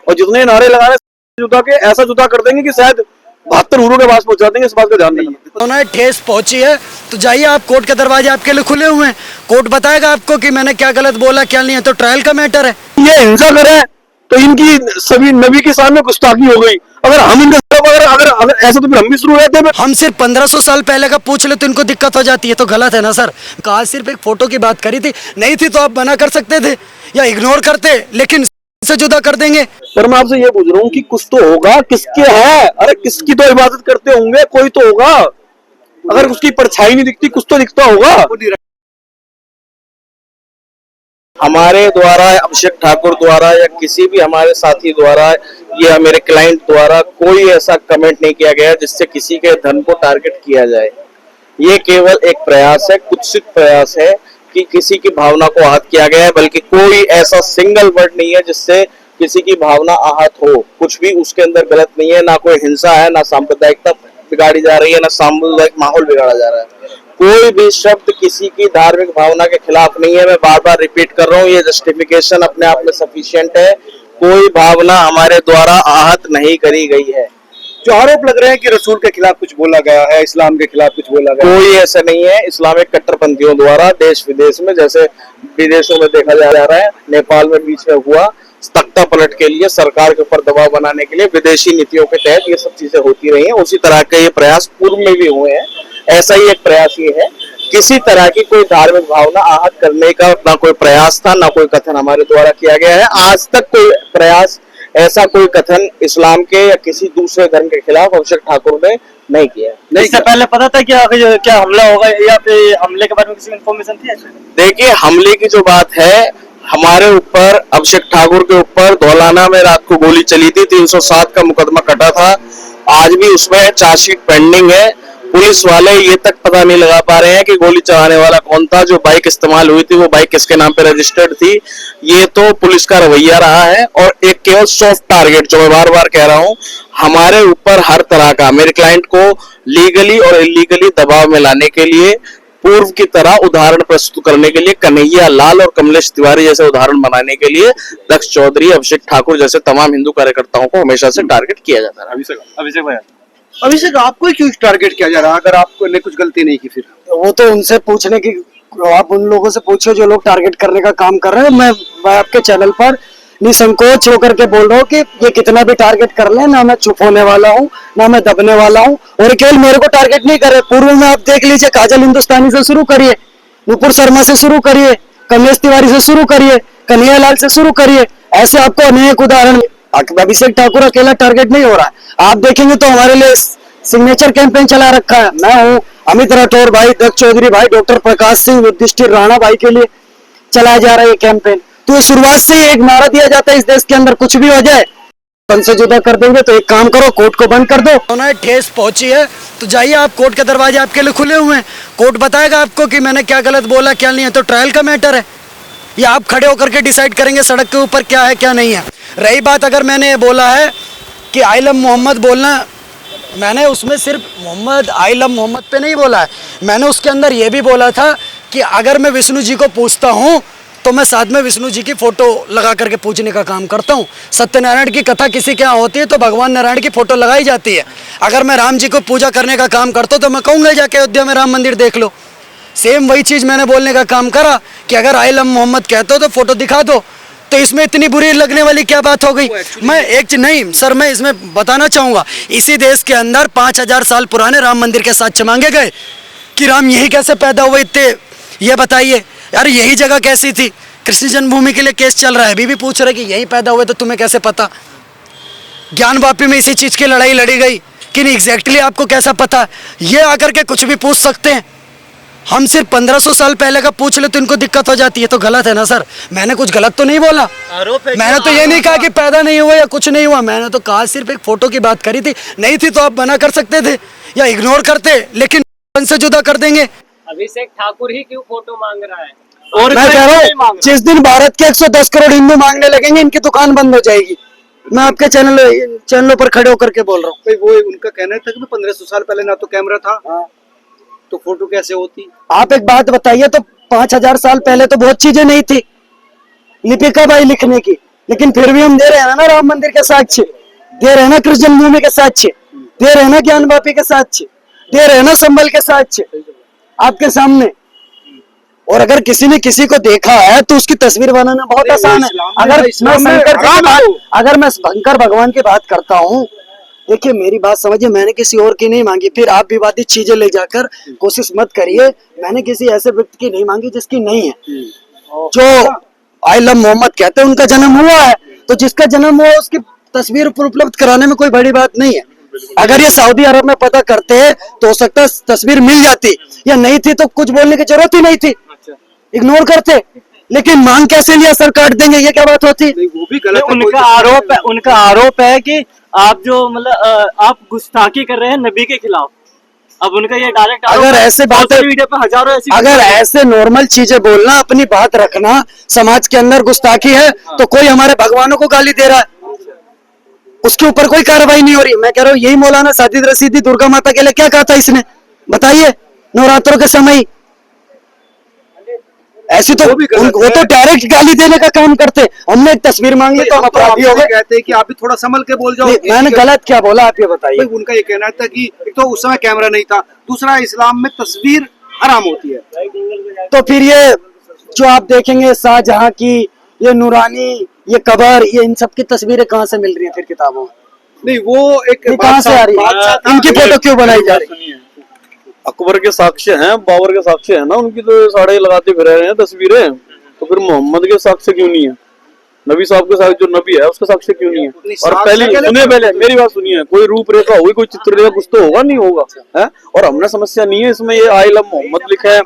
और जितने नारे लगा रहे जुदा के ऐसा जुदा कर देंगे कि शायद 72 हुरों के पास पहुंचा देंगे। इस बात का ध्यान देना। उन्हें ठेस पहुंची है तो जाइए, आप कोर्ट के दरवाजे आपके लिए खुले हुए हैं। कोर्ट बताएगा आपको कि मैंने क्या गलत बोला क्या नहीं है, तो ट्रायल का मैटर है। ये हिंसा करे तो इनकी सभी नबी के सामने गुस्ताखी हो गई। अगर हम इनके अगर अगर अगर ऐसा तो फिर हम भी शुरू रहते हैं। हम सिर्फ 1500 साल पहले का पूछ ले तो इनको दिक्कत हो जाती है, तो गलत है ना सर। कहा सिर्फ एक फोटो की बात करी थी, नहीं थी तो आप मना कर सकते थे या इग्नोर करते, लेकिन से जुदा कर देंगे। पर मैं आपसे ये पूछ रहा हूँ कि कुछ तो होगा, किसके है? अरे किसकी तो इबादत करते होंगे, कोई तो होगा। अगर उसकी परछाई नहीं दिखती, कुछ तो दिखता होगा। हमारे द्वारा, अभिषेक ठाकुर द्वारा या किसी भी हमारे साथी द्वारा या मेरे क्लाइंट द्वारा कोई ऐसा कमेंट नहीं किया गया जिससे किसी के धन को टारगेट किया जाए। ये केवल एक प्रयास है, कुत्सित प्रयास है कि किसी की भावना को आहत किया गया है, बल्कि कोई ऐसा सिंगल वर्ड नहीं है जिससे किसी की भावना आहत हो। कुछ भी उसके अंदर गलत नहीं है, ना कोई हिंसा है, ना सांप्रदायिकता बिगाड़ी जा रही है, ना सामुदायिक माहौल बिगाड़ा जा रहा है। कोई भी शब्द किसी की धार्मिक भावना के खिलाफ नहीं है। मैं बार बार रिपीट कर रहा हूँ, ये जस्टिफिकेशन अपने आप में सफिशिएंट है। कोई भावना हमारे द्वारा आहत नहीं करी गई है। जो आरोप लग रहे हैं कि रसूल के खिलाफ कुछ बोला गया है, इस्लाम के खिलाफ कुछ बोला गया है, कोई ऐसा नहीं है। इस्लामिक कट्टरपंथियों द्वारा देश विदेश में, जैसे विदेशों में देखा जा रहा है, नेपाल में बीच में हुआ, तख्ता पलट के लिए, सरकार के ऊपर दबाव बनाने के लिए, विदेशी नीतियों के तहत ये सब चीजें होती रही हैं। उसी तरह के ये प्रयास पूर्व में भी हुए हैं। ऐसा ही एक प्रयास ये है। किसी तरह की कोई धार्मिक भावना आहत करने का ना कोई प्रयास था, ना कोई कथन हमारे द्वारा किया गया है। आज तक कोई प्रयास, ऐसा कोई कथन इस्लाम के या किसी दूसरे धर्म के खिलाफ अभिषेक ठाकुर ने नहीं किया। नहीं, इससे पहले पता था क्या हमला होगा या फिर हमले के बारे में किसी इन्फॉर्मेशन थी? देखिए, हमले की जो बात है, हमारे ऊपर, अभिषेक ठाकुर के ऊपर धौलाना में रात को गोली चली थी। 307 का मुकदमा कटा था। आज भी उसमें चार्जशीट पेंडिंग है। पुलिस वाले ये तक पता नहीं लगा पा रहे हैं कि गोली चलाने वाला कौन था, जो बाइक इस्तेमाल हुई थी वो बाइक किसके नाम पे रजिस्टर्ड थी। ये तो पुलिस का रवैया रहा है। और एक केवल सॉफ्ट टारगेट, जो मैं बार बार कह रहा हूं, हमारे ऊपर हर तरह का, मेरे क्लाइंट को लीगली और इलीगली दबाव में लाने के लिए, पूर्व की तरह उदाहरण प्रस्तुत करने के लिए, कन्हैया लाल और कमलेश तिवारी जैसे उदाहरण बनाने के लिए दक्ष चौधरी, अभिषेक ठाकुर जैसे तमाम हिंदू कार्यकर्ताओं को हमेशा से टारगेट किया जाता है। अभिषेक आपको क्यों टारगेट किया जा रहा है अगर आपने कुछ गलती नहीं की? फिर वो तो उनसे पूछने की, आप उन लोगों से पूछो जो लोग टारगेट करने का काम कर रहे हैं। मैं आपके चैनल पर निसंकोच होकर के बोल रहा हूँ कि ये कितना भी टारगेट कर ले, ना मैं चुप होने वाला हूँ, ना मैं दबने वाला हूँ। और केवल मेरे को टारगेट नहीं करे, पूर्व में आप देख लीजिए, काजल हिंदुस्तानी से शुरू करिए, नुपुर शर्मा से शुरू करिए, कमलेश तिवारी से शुरू करिए, कन्हैया लाल से शुरू करिए, ऐसे आपको अनेक उदाहरण। अभिषेक ठाकुर अकेला टारगेट नहीं हो रहा है। आप देखेंगे तो हमारे लिए सिग्नेचर कैंपेन चला रखा है। मैं हूँ, अमित राठौर भाई, दक्ष चौधरी भाई, डॉक्टर प्रकाश सिंह, युधिष्ठिर राणा भाई के लिए चलाया जा रहा है ये कैंपेन। तो शुरुआत से ही एक नारा दिया जाता है, इस देश के अंदर कुछ भी हो जाए, से जुदा कर देंगे। तो एक काम करो, कोर्ट को बंद कर दो। उन्हें ठेस पहुंची है तो जाइए, आप कोर्ट के दरवाजे आपके लिए खुले हुए हैं। कोर्ट बताएगा आपको कि मैंने क्या गलत बोला क्या नहीं है, तो ट्रायल का मैटर है। ये आप खड़े होकर के डिसाइड करेंगे सड़क के ऊपर क्या है क्या नहीं है। रही बात, अगर मैंने ये बोला है कि आई लव मोहम्मद बोलना, मैंने उसमें सिर्फ मोहम्मद, आई लव मोहम्मद पे नहीं बोला है। मैंने उसके अंदर ये भी बोला था कि अगर मैं विष्णु जी को पूछता हूँ तो मैं साथ में विष्णु जी की फोटो लगा करके पूछने का काम करता हूँ। सत्यनारायण की कथा किसी के यहाँ होती है तो भगवान नारायण की फोटो लगाई जाती है। अगर मैं राम जी को पूजा करने का काम करता हूँ तो मैं कहूँगा जाके अयोध्या में राम मंदिर देख लो। सेम वही चीज़ मैंने बोलने का काम करा कि अगर आई लव मोहम्मद कहते हो तो फोटो दिखा दो। तो इसमें इतनी बुरी लगने वाली क्या बात हो गई? मैं एक नहीं सर, मैं इसमें बताना चाहूँगा, इसी देश के अंदर 5000 साल पुराने राम मंदिर के साथ मांगे गए कि राम यही कैसे पैदा हुए इतने, ये बताइए यार, यही जगह कैसी थी? कृष्ण जन्मभूमि के लिए केस चल रहा है, अभी भी पूछ रहे कि यही पैदा हुए, तो तुम्हें कैसे पता? ज्ञानवापी में इसी चीज़ की लड़ाई लड़ी गई कि नहीं, एग्जैक्टली आपको कैसा पता? ये आकर के कुछ भी पूछ सकते हैं। हम सिर्फ 1500 साल पहले का पूछ ले तो इनको दिक्कत हो जाती है, तो गलत है ना सर। मैंने कुछ गलत तो नहीं बोला, मैंने तो ये नहीं कहा कि पैदा नहीं हुआ या कुछ नहीं हुआ। मैंने तो कहा सिर्फ एक फोटो की बात करी थी, नहीं थी तो आप मना कर सकते थे या इग्नोर करते, लेकिन से जुदा कर देंगे। अभिषेक ठाकुर ही क्यों फोटो मांग रहा है? और मैं कह रहा हूँ, जिस दिन भारत के 110 करोड़ हिंदू मांगने लगेंगे, इनकी दुकान बंद हो जाएगी। मैं आपके चैनलों पर खड़े होकर के बोल रहा हूँ। वो उनका कहना था कि 1500 साल पहले ना तो कैमरा था, तो फोटो कैसे होती? आप एक बात बताइए, तो 5000 साल पहले तो बहुत चीजें नहीं थी, लिपिका बाई लिखने की, लेकिन फिर भी हम दे रहे हैं ना राम मंदिर के साक्ष्य, दे रहे हैं ना कृष्ण जन्मभूमि के साक्ष्य, दे रहे हैं ना ज्ञान वापी के साक्ष्य, दे रहे हैं ना संभल के साक्ष्य आपके सामने। और अगर किसी ने किसी को देखा है तो उसकी तस्वीर बनाना बहुत आसान है। अगर मैं शंकर भगवान की बात करता हूँ, देखिए मेरी बात समझिए, मैंने किसी और की नहीं मांगी, फिर आप विवादित चीजें ले जाकर कोशिश मत करिए। मैंने किसी ऐसे व्यक्ति की नहीं मांगी जिसकी नहीं है। जो आई लव मोहम्मद कहते हैं उनका जन्म हुआ है, तो जिसका जन्म हुआ उसकी तस्वीर उपलब्ध कराने में कोई बड़ी बात नहीं है। अगर ये सऊदी अरब में पता करते हैं तो हो सकता है तस्वीर मिल जाती, या नहीं थी तो कुछ बोलने की जरूरत ही नहीं थी, इग्नोर करते। लेकिन मांग कैसे लिया सर काट देंगे, ये क्या बात होती? वो भी गलत है। उनका आरोप है कि आप जो मतलब आप गुस्ताखी कर रहे हैं नबी के खिलाफ। अब उनका ये डायरेक्ट अगर ऐसे बातें, वीडियो पे हजारों ऐसी, अगर ऐसे नॉर्मल चीजें बोलना, अपनी बात रखना समाज के अंदर गुस्ताखी है, तो कोई हमारे भगवानों को गाली दे रहा है, उसके ऊपर कोई कार्रवाई नहीं हो रही। मैं कह रहा हूँ यही मौलाना साजिद रशीदी दुर्गा माता के लिए क्या कहा था इसने, बताइए, नवरात्रों के समय। ऐसी तो वो तो डायरेक्ट गाली देने का काम करते। हमने एक तस्वीर मांग ली तो हम अपराधी हो गए। कहते हैं कि आप भी थोड़ा संभल के बोल जाओ। मैंने गलत क्या बोला आप ये बताइए। उनका ये कहना था कि एक तो उस समय कैमरा नहीं था, दूसरा इस्लाम में तस्वीर हराम होती है। तो फिर ये जो आप देखेंगे शाहजहां की, ये नूरानी, ये कबर, ये इन सब की तस्वीरें कहाँ से मिल रही है फिर किताबों में? नहीं, वो एक कहाँ से आ रही है? इनकी फोटो क्यों बनाई जा रही है? अकबर के साक्ष्य हैं, बाबर के साक्ष्य है ना, उनकी तो साड़े लगाते फिर रहे हैं तस्वीरें, तो फिर मोहम्मद के साक्ष्य क्यों नहीं है? नबी साहब के साथ जो नबी है उसका साक्ष्य क्यों नहीं है? और पहले मेरी बात सुनिए, कोई रूपरेखा होगी, कोई चित्ररेखा, कुछ तो होगा, नहीं होगा है? और हमने समस्या नहीं है इसमें, ये आई लव मोहम्मद लिखे हैं,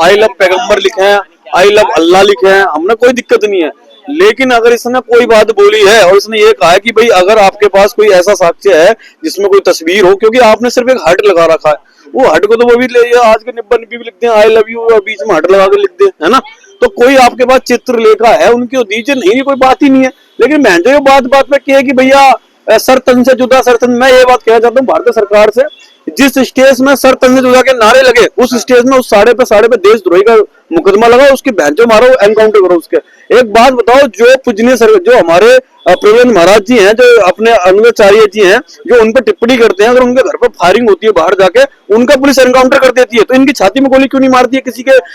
आई लव पैगम्बर लिखे हैं, आई लव अल्लाह लिखे हैं, हमने कोई दिक्कत नहीं है। लेकिन अगर इसने कोई बात बोली है और इसने ये कहा है कि भाई अगर आपके पास कोई ऐसा साक्ष्य है जिसमें कोई तस्वीर हो, क्योंकि आपने सिर्फ एक हट लगा रखा है, वो हट को तो वो भी ले आज के निब्बा निब्बी भी लिखते हैं आई लव यू, और बीच में हट लगा के लिखते हैं, है ना? तो कोई आपके पास चित्रलेखा है उनकी तो दीजिए, नहीं कोई बात ही नहीं है। लेकिन मैं जो बात पे कहे कि भैया सर तन से जुदा, सर तन, मैं ये बात कहना चाहता हूँ भारतीय सरकार से, जिस स्टेज में सर तन से जुदा के नारे लगे उस स्टेज में उस साढ़े पे देशद्रोही का मुकदमा लगा, उसकी भैंचो मारो, एनकाउंटर करो उसके। एक बात बताओ, जो पूजनीय जो हमारे प्रवीण महाराज जी हैं, जो अपने अनुयाचार्य जी हैं, जो उन पर टिप्पणी करते हैं, अगर उनके घर पर फायरिंग होती है बाहर जाके, उनका पुलिस एनकाउंटर कर देती है, तो इनकी छाती में गोली क्यों नहीं मारती है?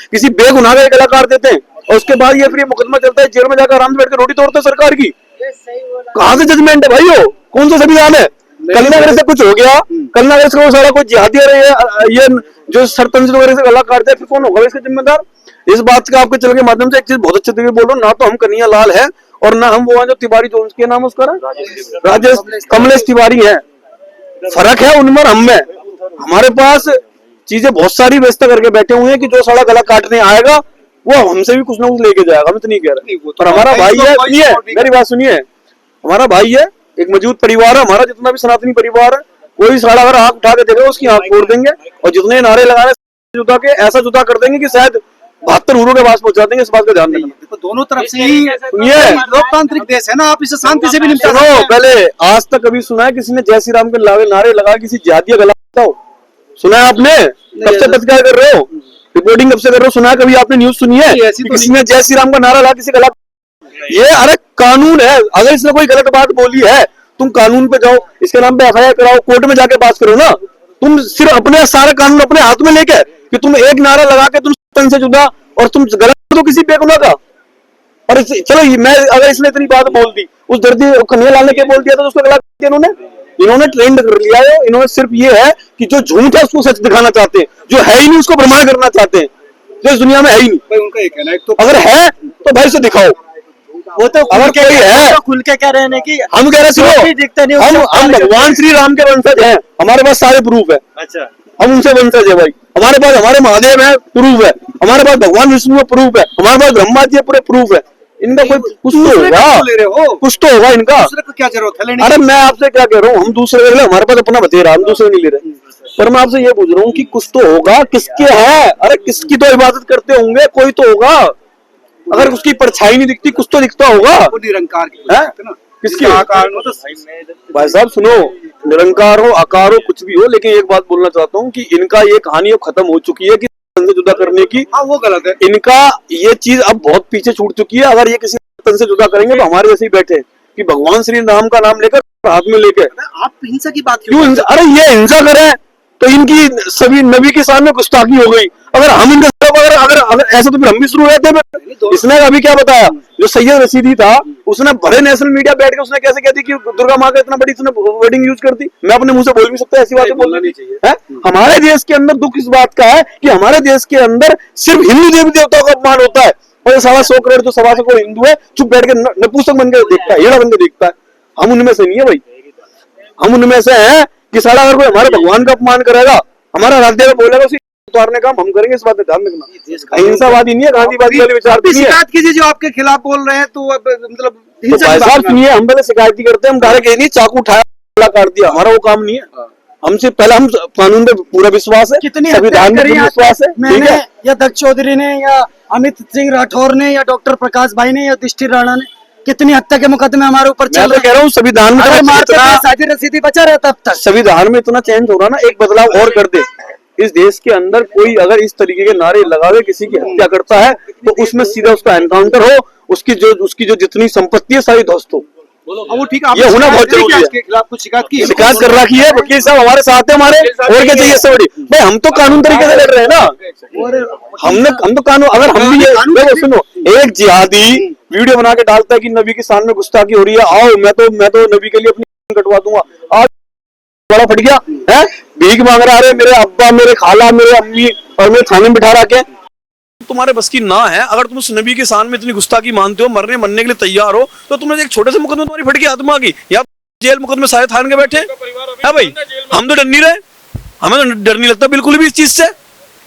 किसी बेगुनाह का कलाकार देते हैं और उसके बाद ये फिर मुकदमा चलता है, जेल में जाकर आराम से बैठ कर रोटी तोड़ते हैं सरकार की। कहाँ से जजमेंट है भाई? हो कौन सा संविधान है? कलनगर से कुछ हो गया, कलनगर से सारा कोई जिहादी ये जो सरपंच वगैरह से गला काटते हैं, फिर कौन होगा इसका जिम्मेदार? इस बात का आपके चल के माध्यम से एक चीज बहुत अच्छे तरीके बोल रहा हूँ, ना तो हम कन्हैया लाल है और ना हम वो हैं जो तिवारी, जो उसके नाम उसका राजेश कमलेश तिवारी है। फर्क है उनमें और हम में। हमारे पास चीजें बहुत सारी व्यवस्था करके बैठे हुए हैं कि जो सारा गला काटने आएगा वो हमसे भी कुछ ना कुछ लेके जाएगा। हम तो नहीं कह रहे, और हमारा भाई है, सुनिए मेरी बात सुनिए, हमारा भाई है, एक मजबूत परिवार है हमारा, जितना भी सनातनी परिवार है, कोई सारा अगर आंख उठा के देखेगा उसकी आंख फोड़ देंगे, और जितने नारे लगाने जुदा के ऐसा जुदा कर देंगे कि शायद 72 हुरों के पास पहुंचा देंगे। इस बात का ध्यान देना। देखो दोनों तरफ से ही सुनिए, लोकतांत्रिक देश है ना, आप इसे शांति से भी निपटा सुनो, सकते हैं। पहले आज तक कभी सुना है किसी ने जय श्री राम के नारे लगा किसी जिहादी गला हो? सुना है आपने? कब से पत्रकार कर रहे हो, रिपोर्टिंग कब से कर रहे हो? सुना है कभी आपने न्यूज सुनी है किसी ने जय श्री राम का नारा लगा किसी गला? ये अरे कानून है, अगर इसने कोई गलत बात बोली है तुम कानून पे जाओ, इसके नाम पे एफआईआर कराओ, कोर्ट में जाके बात करो ना। तुम सिर्फ अपने सारा कानून अपने हाथ में लेके कि तुम एक नारा लगा के तुम तन से जुदा और तुम गलत तो किसी बेगुनाह का। और चलो मैं अगर इसने इतनी बात बोल दी, उस दर्दी कन्हैया लाल ने क्या बोल दिया था तो उसको गला इन्होंने ट्रेंड कर लिया है। इन्होंने सिर्फ ये है कि जो झूठ है उसको सच दिखाना चाहते हैं, जो है ही नहीं उसको प्रमाण करना चाहते हैं, जो इस दुनिया में है ही नहीं। भाई उनका ये कहना है, तो अगर है तो भाई से दिखाओ। वो तो अगर कोई है तो खुल के कह रहे हैं कि हम कह रहे सुनो, दिखते नहीं, हम भगवान श्री राम के वंशज हैं, हमारे पास सारे प्रूफ है। अच्छा, हम उनसे वंशज है भाई, हमारे पास हमारे महादेव है प्रूफ है, हमारे पास भगवान विष्णु प्रूफ है, हमारे पास ब्रह्मा जी पूरे प्रूफ है। इनका कोई कुछ तो होगा, ले रहे हो, कुछ तो होगा इनका। दूसरे को क्या जरूरत है लेने? अरे मैं आपसे क्या कह रहा हूँ, हम दूसरे ले रहे, हमारे पास अपना बतेरा, हम दूसरे नहीं ले रहे। पर मैं आपसे ये पूछ रहा हूँ कि कुछ तो होगा, किसके है? अरे किसकी तो इबादत करते होंगे, कोई तो होगा। अगर उसकी परछाई नहीं दिखती कुछ तो दिखता होगा। निरंकार की है ना, किसकी? आकार में तो भाई साहब सुनो, निरंकार हो आकार हो कुछ भी हो, लेकिन एक बात बोलना चाहता हूँ कि इनका ये कहानी अब खत्म हो चुकी है कि से जुदा करने की। हाँ वो गलत है। इनका ये चीज अब बहुत पीछे छूट चुकी है। अगर ये किसी तन से जुदा करेंगे तो हमारे जैसे ही बैठे कि भगवान श्री राम का नाम लेकर हाथ में लेके आप हिंसा की बात क्यों हिंसा? अरे ये हिंसा करे तो इनकी सभी नबी के सामने गुस्ताखी हो गई। अगर हम इनके अगर अगर अगर ऐसे तो फिर हम भी शुरू रहते हैं। इसने अभी क्या बताया, जो सैयद रशीदी था उसने बड़े नेशनल मीडिया बैठ के उसने कैसे कहती कि दुर्गा माँ का इतना बड़ी इसने वर्डिंग यूज कर दी। मैं अपने मुंह से बोल भी सकता है ऐसी बातें बोलना नहीं चाहिए। हमारे देश के अंदर दुख इस बात का है कि हमारे देश के अंदर सिर्फ हिंदू देवी देवताओं का अपमान होता है और 125 करोड़ जो 125 करोड़ हिंदू है चुप बैठ के नपुंसक बन के देखता है, हेड़ा बन के देखता है। हम उनमें से नहीं है भाई, हम उनमें से हैं कि साला अगर कोई हमारे भगवान का अपमान करेगा, हमारा राज्य बोलेगा उसी उतारने का हम करेंगे। इस बात पे ध्यान रखना। अहिंसावादी नहीं है, गांधीवादी वाले विचार नहीं है। शिकायत कीजिए जो आपके खिलाफ बोल रहे हैं, तो अब मतलब तो भाई साहब सुनिए, हम पहले शिकायत ही करते हैं, हम डायरेक्ट ये नहीं चाकू उठाया काट दिया, हमारा वो काम नहीं है। हमसे पहले हम कानून पे पूरा विश्वास है, कितनी संविधान पे पूरा विश्वास है। मैंने या दक्ष चौधरी ने या अमित सिंह राठौर ने या डॉक्टर प्रकाश भाई ने या युधिष्ठिर राणा ने कितनी हत्या के मुकदमे हमारे ऊपर चल रहे हैं। कह रहा हूँ संविधान में साजिद रशीदी बचा रहता अब तक। संविधान में इतना चेंज हो रहा ना, एक बदलाव और कर दे। इस देश के अंदर कोई अगर इस तरीके के नारे लगावे, किसी की हत्या करता है तो उसमें सीधा उसका एनकाउंटर हो, उसकी जो जितनी संपत्ति है सारी ध्वस्त हो। वो ठीक है, ये होना बहुत जरूरी है। इसके खिलाफ कुछ शिकायत की? शिकायत कर रखी है, वकील साहब हमारे साथ है, हमारे और क्या चाहिए इससे बड़ी। भाई हम तो कानून तरीके से लड़ रहे हैं ना, हम तो कानून, अगर हम भी ये सुनो, एक जिहादी वीडियो बना के डालता है कि नबी की शान में गुस्ताखी हो रही है, आओ मैं तो नबी के लिए अपनी कटवा दूंगा, आज बड़ा फट गया है, भीख मांग रहा है मेरे अब्बा, मेरे खाला, मेरे अम्मी और मेरे थाने में बिठा रखे। तुम्हारे बस की ना है, अगर तुम उस नबी के शान में इतनी गुस्ताखी मानते हो, मरने के लिए तैयार हो, तो तुमने एक छोटे से मुकदमे तुम्हारी फट गई आत्मा की, या जेल मुकदमे सारे थान के बैठे है। भाई हम तो डर नहीं रहे, हमें तो डर नहीं लगता बिल्कुल भी इस चीज से।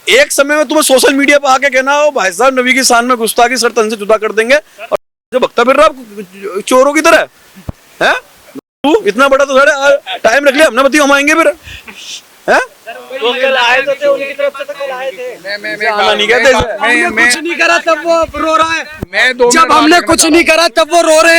एक समय में तुम्हें सोशल मीडिया पे आके कहना हो भाई साहब नबी की शान में गुस्ताखी सर तन से जुदा कर देंगे, और जो भक्ता फिर रहा चोरों की तरह है, तू इतना बड़ा तो टाइम रख लिया हमने, बताइए हम आएंगे फिर है? वो कल आए तो थे, उनकी तरफ से तो कल आए थे। नहीं कहते कुछ नहीं करा तब वो रो रहा है, मैं जब हमने कुछ नहीं करा तब वो रो रहे हैं।